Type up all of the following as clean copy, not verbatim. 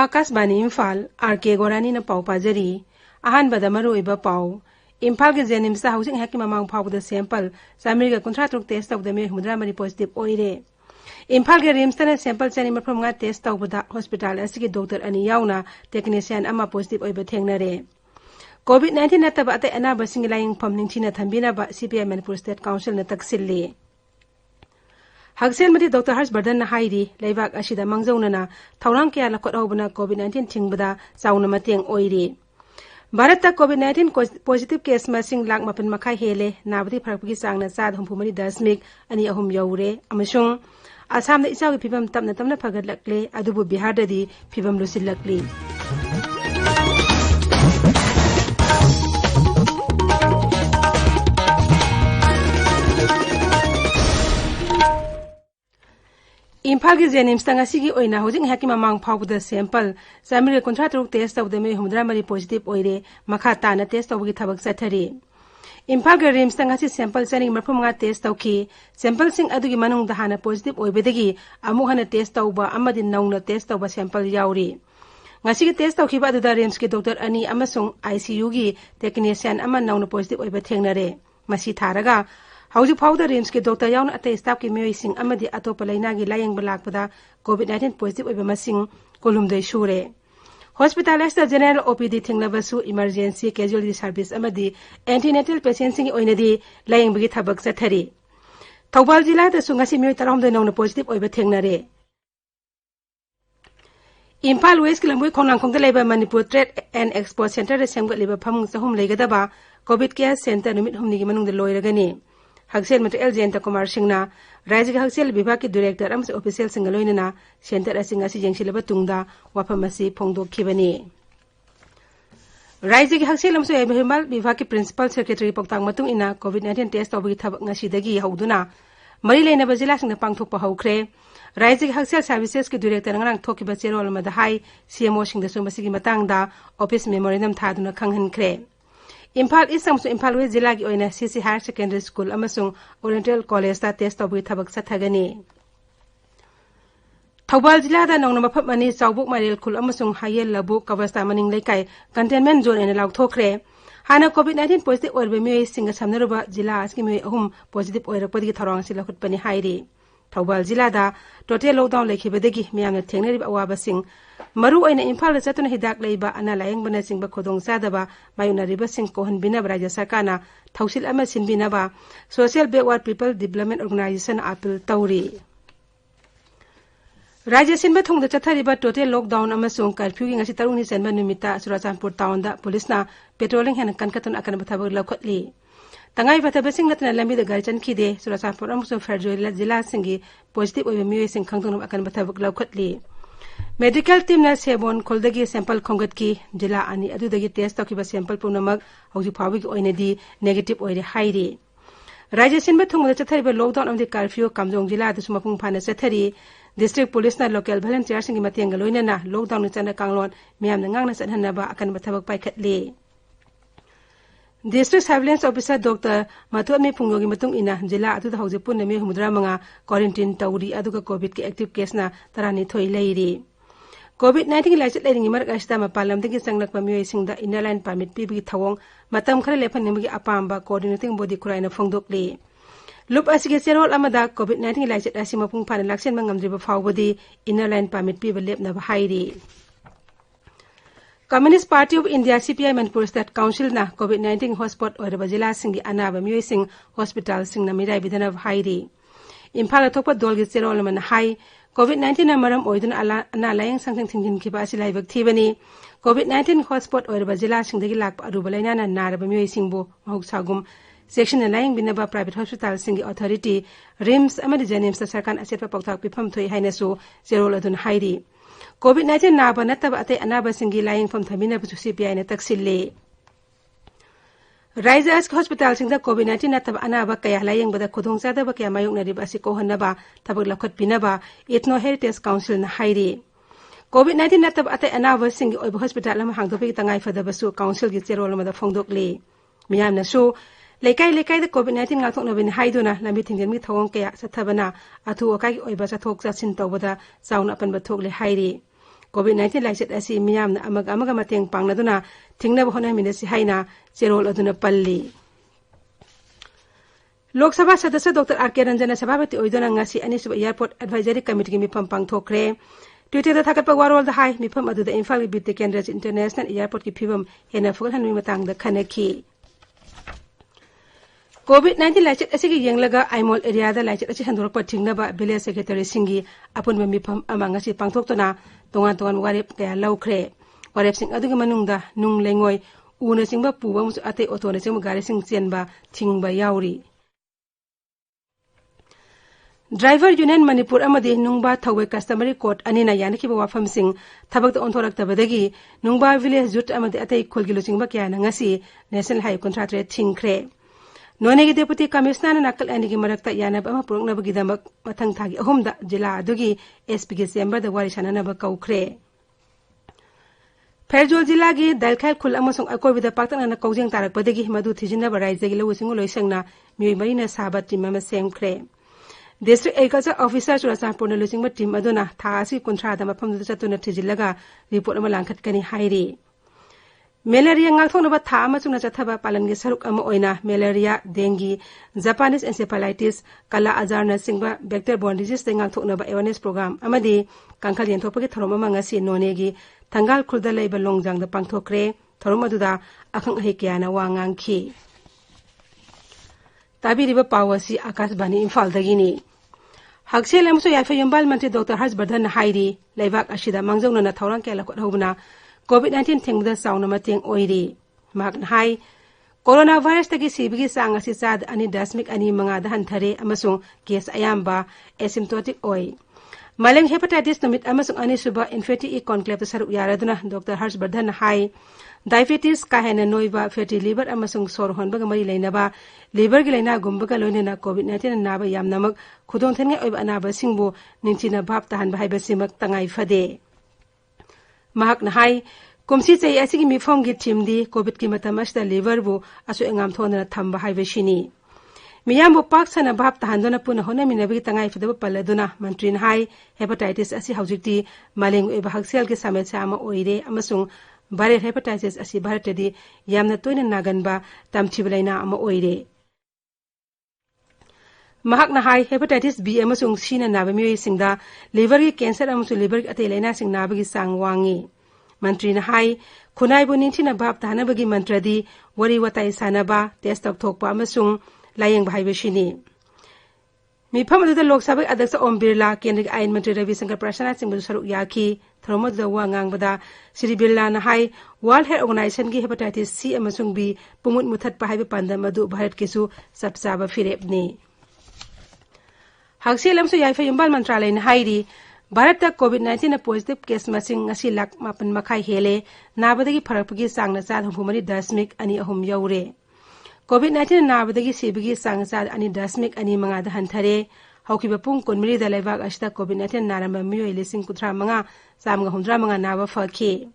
Akashvani Imphal R K गोरानी न पाउ पाजरी अहानबदा मरुइबा पाउ इम्फाल के जेनिम्स हाउसिंग हैक ममांग फाउद सैंपल सामरीगा 53 टेस्ट तौद मे 130 पॉजिटिव ओइरे इम्फाल के रिम्स तना सैंपल चनी मफम टेस्ट तौबदा हॉस्पिटल असगी डॉक्टर अनि याउना टेक्नीशियन अमा पॉजिटिव ओइबा थेंगनरे कोविड-19 नतब अते अनाबा सिंग लाइंग फम निंगथिना थंबिनाबा सीपीआई मणिपुर स्टेट काउंसिल न तकसिल्ली हगसेल मदी डॉक्टर हर्षवर्धन न हाइरी लेबाक असिदा मंगजौनना थौरांग कया लखोटहौबना कोविड-19 थिंगबदा चाउना मतेंग ओइरी भारत कोविड-19 पॉजिटिव केस मसिंग लाख मपन मखाई हेले नाबदी फरकपगी चांगना 4.3 यौरे अमसुंग आसाम इचाउगी फिबम तमना तमना फगदलक्ले अदुबु बिहारददी फिबम लुसिल्लक्ली इम्फाल की जेनिम्स तंगासी ओइना होजिंग हैकी ममांग फाउबदा सैंपल सामरी 53 टेस्ट तौद मे 130 पॉजिटिव ओइरे मखा ताना टेस्ट तौबगी थबक सथरी इम्फाल के रिम्स तंगासी सैंपल चनी मरफुमगा टेस्ट तौखी सैंपल सिंग अदुगी मनुंग दहाना पॉजिटिव ओइबेदगी अमु हना टेस्ट तौबा अमदि नौना टेस्ट तौबा sample याउरी ngasi ki test tauki ba da rims ki doctor ani amasung ICU gi technician ama nौना पॉजिटिव ओइबा थेंगनरे मसी थारगा हौजी फाउदा रिम्स के डॉक्टर याउन अते स्टाफ के मेयसिंग अमदि अतोप लाइना गी लायंग बलाकपदा कोविड-19 पॉजिटिव ओइबा मसिंग कोलुमदै सुरे हॉस्पिटलाइज्ड जनरल ओपीडी थिंगलबसु इमरजेंसी कैजुअलिटी सर्विस अमदि एंटीनेटल पेशेंट्स गी ओइनदी लायंग बगी थबक सथरी थौबाल जिला दा सुंगासी मेय तरहमदै नौना पॉजिटिव ओइबा थेंगनरे इम्फाल वेस्ट की लंबुई खोनांखोंग लेबा Manipur trade and export centre रे सेमगलिबा फमुंग चहुम लेगदबा कोविड केयर सेंटर नुमित हुमनी गी मनुंग लोइरगनी हगसेल मटेरियल जयंत कुमार सिंहना राज्य के हगसेल विभाग के डायरेक्टर अमस ऑफिशियल सिंह लोइनना सेंटर असिंग असि जेंसिलबा तुंगदा वाफम असि फोंगदोखिबनी राज्य के हगसेल अमस एबहिमाल विभाग के प्रिंसिपल सेक्रेटरी पक्तांग मतुंग इना कोविड-19 टेस्ट तौबगी थबक ngasiदगी हौदुना मरी लेनबा जिला सिंह पांगथोकपा हौख्रे राज्य के हगसेल सर्विसेस के डायरेक्टर ngarang थोकिबा चेरोल मदा हाई सीएमओ सिंह दसु मसिगी मतंगदा ऑफिस मेमोरेंडम थादुना खंगहनख्रे इम्फाल ईस्ट अमसुंग इम्फाल वेस्ट जिला की ओइना सीसी हायर सेकेंडरी स्कूल अमसुंग ओरिएंटल कॉलेज ता टेस्ट तौबगी थबक सथगनी थौबाल जिला दा नौना मफम अनि चाउबुक मारेल खुल अमसुंग हायल लबु कवस्ता मनिंग लेकाय कंटेनमेंट जोन एना लाउथोखरे हाना कोविड-19 पॉजिटिव ओइबे मेय सिंग सामनरुबा जिला आसकी मेय अहुम पॉजिटिव ओइरपदगी थरवांग सि लखुटपनि हाइरी थौबाल जिला दा टोटल लॉकडाउन लेखिबदगी मियामना थेंगनरिबा अवाबसिंग मरु ओइना इम्फाल चतुना हिदाक लेबा अना लायंग बना सिंग खोदोंग सादबा मायुनारिबा सिंग कोहन बिनाब राज्य सरकारना थौसिल अमा सिनबिनाबा social backward people development organisation appeal तौरी राज्य सिनबा थोंगदा चथरिबा टोटल लॉकडाउन अमसुंग कर्फ्यू गी ngasi tarungni senba numita Surachandpur town da police na patrolling hen kankatun akan bathabag lakhotli तंगाई बथबसिंग नतना लंबी द गारचन खिदे सुरसापुर अमसुंग फरजोइला जिला सिंगी पॉजिटिव ओइबे मियो सिंग खंगदुन अकन बथबक लौखतली मेडिकल टीम ना सेबोन खोलदगी सैंपल खोंगत की जिला अनि अदुदगी टेस्ट तकिबा सैंपल पुनमक हौजि फाविग ओइनेदी नेगेटिव ओइरे हाइरी राज्य सिनबा थुंगदा चथरिबा लॉकडाउन अमदि कर्फ्यू कामजोंग जिला दसु मपुंग फाना चथरी डिस्ट्रिक्ट पुलिस ना लोकल वॉलंटियर सिंगी मतेंग लोइनना लॉकडाउन चना कांगलोन मियामना ngang चनहनबा अकन बथबक पाइखतली डिस्ट्रिक्ट सर्विलेंस ऑफिसर डॉक्टर माथुअमी फुंगोगी मतुंग इना जिला अतुदा हौजे पुन्ने मे 135 क्वारंटाइन तौरी अदुगा कोविड के एक्टिव केस ना तरानी थोई लेरी कोविड-19 की लाइसेंस लेरिंग मरक असिता मपालमदगी संगलकपा मियोइसिंगदा इनर लाइन परमिट पीबगी थवोंग मतम खरे लेफननिमगी अपामबा कोऑर्डिनेटिंग बॉडी खुराइना फोंगदोकली लुप असिगे चेरोल अमदा कोविड-19 की लाइसेंस असि मपुंग फाना लाक्सेन मंगमद्रिबा फावबदी इनर लाइन परमिट पीबा लेपनबा हाइरी communist party of India CPI Manipur state council ना कोविड-19 हॉटस्पॉट और जिला सिंह अनाब मियोइसिंग हॉस्पिटल सिंह मिराई बिधनब हाइरी इम्फाल थोप दोल की चेरोल मन हाई कोविड-19 ना मरम ओइदुन अना लायंग संगथंग थिंगिन किबा असि लाइबक थीबनी कोविड-19 हॉटस्पॉट और जिला सिंह दगी लाक अरुब लाइना ना नारब मियोइसिंग बो महौसागुम सेक्शन लायंग बिनबा प्राइवेट हॉस्पिटल सिंह अथॉरिटी रिम्स अमदि जेनिम्स सरकार असेटपा पौताक पिफम थोई हाइनसु चेरोल अदुन हाइरी कोविड-19 नाबा नतब अते अनाबा सिंगी लायंग फम थमिना बसु सीपीआई ने तकसिल्ले राज्य अस्क हॉस्पिटल सिंगदा कोविड-19 नतब अनाबा कया लायंग बदा खुदोंग सादबा कया मायुकनरिबा असि कोहनबा थबक लखत पिनबा इथनो हेरिटेज काउंसिल न हाइरी कोविड-19 नतब अते अनाबा सिंगी ओइब हॉस्पिटल अमा हांगदोपि तंगाई फदबसु काउंसिल गी चेरोल मदा फोंगदोकले मियामनसु लेकाई लेकाई द कोविड-19 ngathoknabin haiduna lambi thingjenmi thawong kaya sathabana athu okai oiba chathok chachin tawbada chauna apan bathokle hairi COVID-19 laichet asi miyamna amaga mateng pangnaduna thingna bahona minasi haina cherol aduna palli Lok Sabha Sadasya Dr. R.K. Ranjana Sabhavati Oidona ngasi Anisuba Airport Advisory Committee mifam pangthokre Twitter da thakatpa warol da hai mifam adu da Imphal Bidde Kendra International Airport ki phibam hena fugal hanmi matang da khanaki COVID-19 laichet asigi yenglaga Aimol area da laichet asi handorpa thingnaba village secretary singi apun mifam ama ngasi pangthoktona tongan warep kaya laukhre warep sing adugi manungda nung lengoi una singba puba musu ate otona sing gari sing chenba thingba yauri Driver Union Manipur amadi nungba thawai customary court anina yanaki ba wafam sing thabak da onthorak tabadagi nungba village jut amadi atei kholgilu singba kya na ngasi national high contract rate thingkhre none gi deputy commissioner nakal ani gi marakta yanab ama purokna bagi damak mathang thagi ahumda jila adugi SP gi chamber da wari sanana ba kaukhre Ferjol jila gi dalkhal khul amasung akoi bida paktana na kaujeng tarak badagi madu thijina ba raijai gi lawusingu loisangna mioi marina sabat timama semkhre District Agriculture Officer Churachandpurna lusingba team aduna thasi kunthra mafam du chatuna thijilaga report ama langkhat kani hairi Malaria ngakthonaba tha ama chungna chathaba palan gi saruk ama oina malaria dengue Japanese encephalitis kala azar na singba vector borne disease ngakthonaba awareness program amadi kangkhal yenthopagi thorom ama ngasi nonegi thangal khulda leiba longjang da pangthokre thorom aduda akhang ahi kyana wa ngangki tabiriba pawasi akashbani Imphal dagini Haksel amso yafa yombal mantri Dr. Harshvardhan hairi leibak ashida mangjongna na thorang kela khot hobna COVID-19 thengda sauna mateng oiri mak hai coronavirus tagi sibigi sang asi sad ani dasmik ani manga da hanthare amasung case ayamba asymptomatic oi maleng hepatitis numit amasung ani suba infecti conclave saru yaraduna Dr. Harshvardhan hai diabetes kahena noiba fatty liver amasung sor honba mari leinaba liver gi leina gumbaga loinena COVID-19 naba yamnamak khudong thengai oiba anaba singbu ningchina bhap tahan ba haiba simak tangai fade mahak na hai kumsi chei asigi mifom gi thimdi COVID ki matamasta liver bu asu engam thona thamba haiba shini miyambu pak sana bhap tahandona puna hona minabi tangai fadaba paladuna mantrin hai hepatitis asi haujikti maleng oiba haksel gi samesya ama oire amasung viral hepatitis asi bharatadi yamna toina naganba tamthiblaina ama oire mahakna hai hepatitis B amasung C na naba mioi singda liver gi cancer amasung liver gi atei laina sing naba gi sang wangi mantri na hai khunai bu ningthina bhap tahana bagi mantradi wari watai sanaba test tok thokpa amasung layeng bhai beshini mifam adu lok sabha adaksa Om Birla kendra ain mantri Ravi Shankar Prasad singh bu saru yaki thromod da wa ngangbada Sri Birla na hai World Health Organization gi hepatitis C amasung B pumut muthat pa haiba panda madu bharat kisu sabsaba firebni Haksel amso yaifa yombal mantralay na hairi Bharata COVID-19 na positive case masing ngasi lak mapan makai hele nabadagi pharakpagi sangna sad humari dasmik ani ahum yaure COVID-19 nabadagi sibigi sang sad ani dasmik ani manga da hanthare haukiba pung konmiri da laibak ashta COVID-19 naramba miyo ilising kutra manga samga hundra manga naba fakhi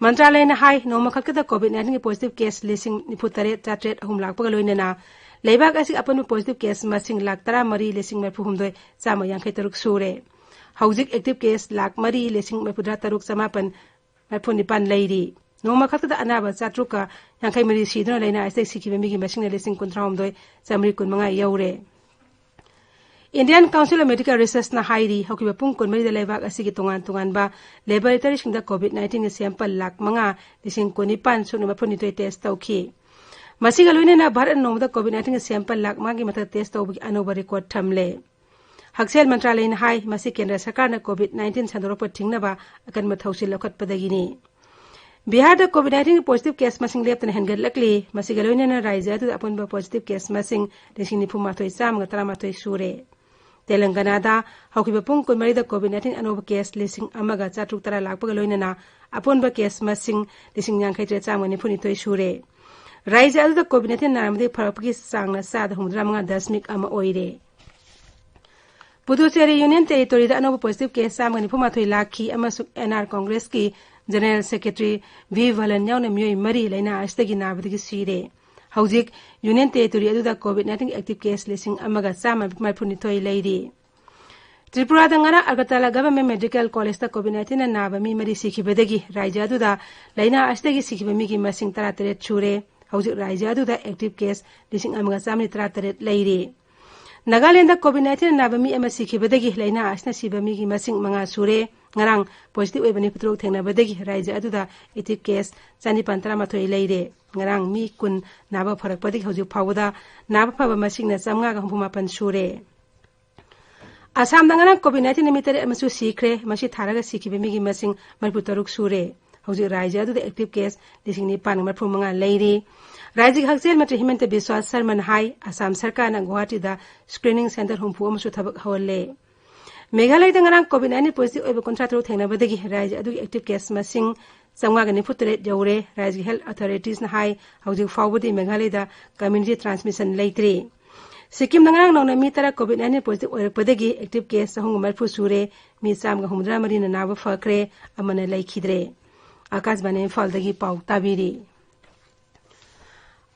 mantralay na hai noma khalkada COVID-19 ki positive case lising niputare chatret ahum lakpaga loinena leibak asik apan positive case masing lak tara mari lising merpu humdoi sama yangkai taruk sure haujik active case lak mari lising merpudra taruk samapan merpu nipan leiri noma khalkada anaba chatruka yangkai mari sidona leina asik sikiba migi masing lising kuntra humdoi samri kun manga yaure Indian Council of Medical Research na hairi haukiba pung konmari da leibak asigi tungan ba laboratory singda COVID-19 sample lak manga lising kunipan sunuma punitoi test tauki Masiga loine na Bharat nomda COVID-19 sample lak magi mata test tawbi anoba record thamle Haksel mantralay na hai masi kendra sarkar na COVID-19 sandoropa thingnaba akan mathausi lokhat padagini Bihar da COVID-19 positive case masing leptan hengal lakli masiga loine na raija tu apun ba positive case masing desing nipu matoi sam ngatara matoi sure Telangana da haukiba pung konmari da COVID-19 anoba case lising amaga chatruk tara lakpaga loine na apun ba case masing lising yang khaitre cham ni phuni toi sure Raija adu da COVID-19 naramde pharapagi sangna sad humdra manga dasmik ama oire Puducherry Union Territory da anoba positive case samga ni phuma thoi lakhi amasuk NR Congress ki General Secretary V Valan yauna mioi mari laina astagi nabadagi sire Haujik Union Territory adu da COVID-19 active case lising amaga sama mai phuni thoi leiri Tripura ngana Agartala Government Medical College COVID-19 naba mi mari sikhibadagi Raija aduda laina astagi sikhibami gi masing tarateret chure haujuk Raija aduda active case lising amaga samni tarateret leire Nagaland COVID-19 naba mi ama sikhibadagi laina asna sibami gi masing manga sure ngarang positive ebani putrok thengna badagi Raija aduda active case chani pantara mathoi leire ngarang mi kun naba pharak padik haujuk phawda naba phaba masing na chamnga ga humpuma pan sure Assam dangana COVID-19 nimitare amasu sikre mashi tharaga sikhibami gi masing marpu taruk sure hauji Raija aduda active case lising ni pan marpu manga leiri Raiji Haksel Matri Himanta Biswas Sarman Hai Assam Sarkar na Guwahati da screening center humpu amasu thabak hawalle Meghalaya dangana COVID-19 positive oiba contractor thengna badagi Raija adugi active case masing samwa ga nifutare jawre Raiji health authorities na hai hauji fawbudi Meghalaya da community transmission leitri Sikkim nangang nong na mi tara COVID-19 positive oirak padagi active case sa hong marfu sure mi sam ga humdra mari na nawa fakre amana laikhidre Akas bane Imphal dagi pau tabiri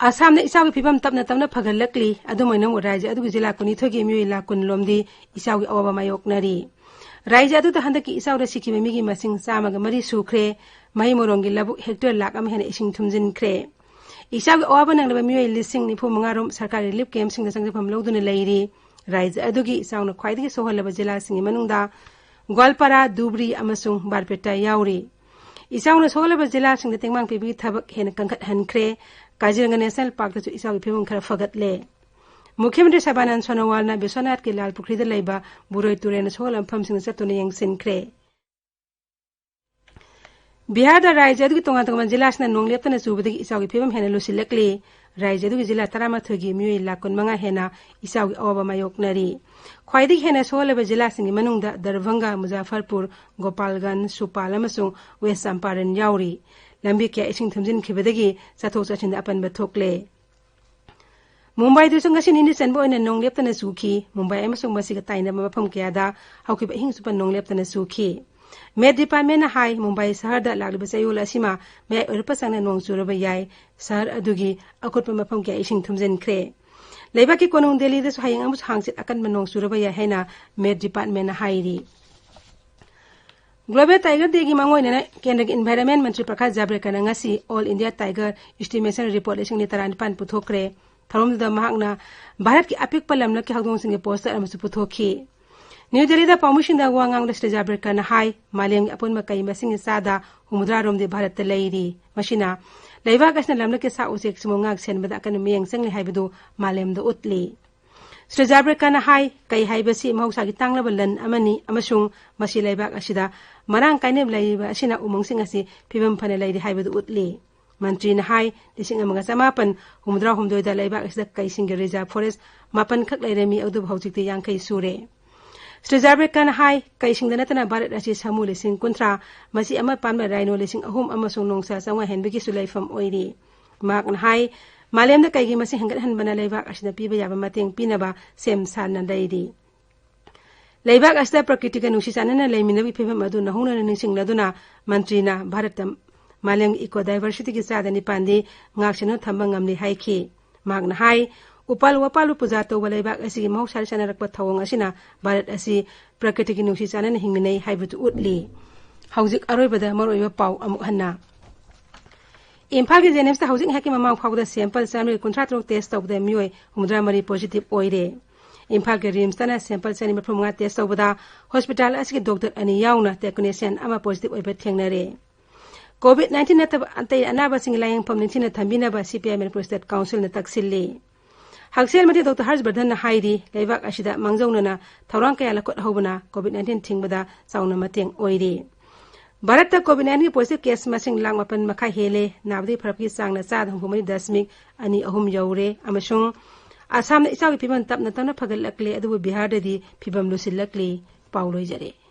Assam na isawi pibam tapna phagalakli adumoina Raija adugi jila kuni thogi mi la kun lomdi isawi awaba mayok nari Raija adu ta handaki isawi sikkim mi gi masing sama ga mari sukre mai morongi labu hector lak am hene ising thumjin kre Isawi awaba nang laba miyoy lising ni pumangarom sarkari relief camp sing dasang pam lawduna leiri Raija adugi isaw na khwaidagi sohalaba jila singi manungda Gwalpara Dubri amasung Barpeta yauri isaw na sohalaba jila sing tengmang pibi thabak hen kangkhat hankre Kaziranga National Park tu isawi pibum khara fagatle Mukhyamantri Sabanand Sonowal na Biswanath ke Lal Pukri da leiba buroi turen sohalam pham sing satuna yangsin kre Bihar da Raija adugi tonga jila sna nongleptana subadagi isawi pibam hena lusilakli Raija adugi jila taramathogi miyoy lakon manga hena isawi awaba mayok nari khwaidagi hena sohalaba jila singi manungda Darbhanga Muzaffarpur Gopalganj Supal amasung West Champaran yauri lambi kya ising thumjin khibadagi sathok sachin apan bathokle Mumbai du sung asin indi sanbo ina nongleptana sukhi Mumbai amasung masiga taina mafam kya da haukiba hing supan nongleptana sukhi Med Department na hai Mumbai sahar da lagliba sayul asima may urpasang na nong suraba yai sahar adugi akut pa mapam kya ising thumjin kre Leiba ki konong Delhi da hayang amus hangsit akan manong suraba yai haina Med Department na hai ri Global Tiger Day gi mangoy na Kendra Environment Mantri Prakash Javadekar na ngasi All India Tiger Estimation Report lising ni taran pan puthokre tharom da mahakna Bharat ki apik palam na ki hagdong singe poster amasu puthokhi New Delhi da permission da wangang da Javadekar na hai malem apun makai masing sada humudra rom de Bharat ta leiri mashina leiba kasna lamna ke sa usek simongak sen bada kan miyang sang haibadu malem da utli Javadekar na hai kai haibasi mahausa gi tangla balan amani amasung masi leiba asida marang kaineb laiba asina umang sing asi pibam phane laidi haibadu utli mantri na hai lising amaga samapan humdra humdoi da leiba asida kai singe reserve forest mapan khak lairemi adu bhaujikte yang kai sure Javadekar na hai kai singdana tana Bharat asi samu lising kuntra masi ama panma rhino lising ahum amasung nongsa sangwa henbigi sulaifam oiri mak na hai malem da kai gi masi hangat han bana leiba asida piba yaba mateng pinaba sem san na leidi Leibak asda prakritika nusi sanana leiminabi phibam adu nahuna ningsing laduna mantri na Bharatam maleng eco diversity ki sadani pandi ngaksino thamba ngamli haiki magna hai upal wapalu puja to leibak asi mahusar sanarakpa thawong asina Bharat asi prakriti ki nusi sanana hingminai haibutu utli haujik aroibada maroiba pau amuk hanna Imphal ki James ta haujik hakima mang phawda sample samri contract test of the mioi humdra mari positive oire Imphal ke rims tana sample sani maphrumnga test obada hospital asiki doctor ani yauna technician ama positive oiba thengnare COVID-19 na tab antai anaba singlayang pamninchina thambina ba CPM State Council na taksilli Haksel mati Dr. Harshvardhan na hairi leibak asida mangjauna na thawrang kaya lakot hobana COVID-19 thingbada sauna mateng oiri Bharat ta COVID-19 positive case masing lang mapan makha hele nabdi pharapki sang na sad humani dasmik ani ahum yaure amasung Assam na isawi pibam tapna phagalakle adu Bihar da di pibam lusilakle pauloi jare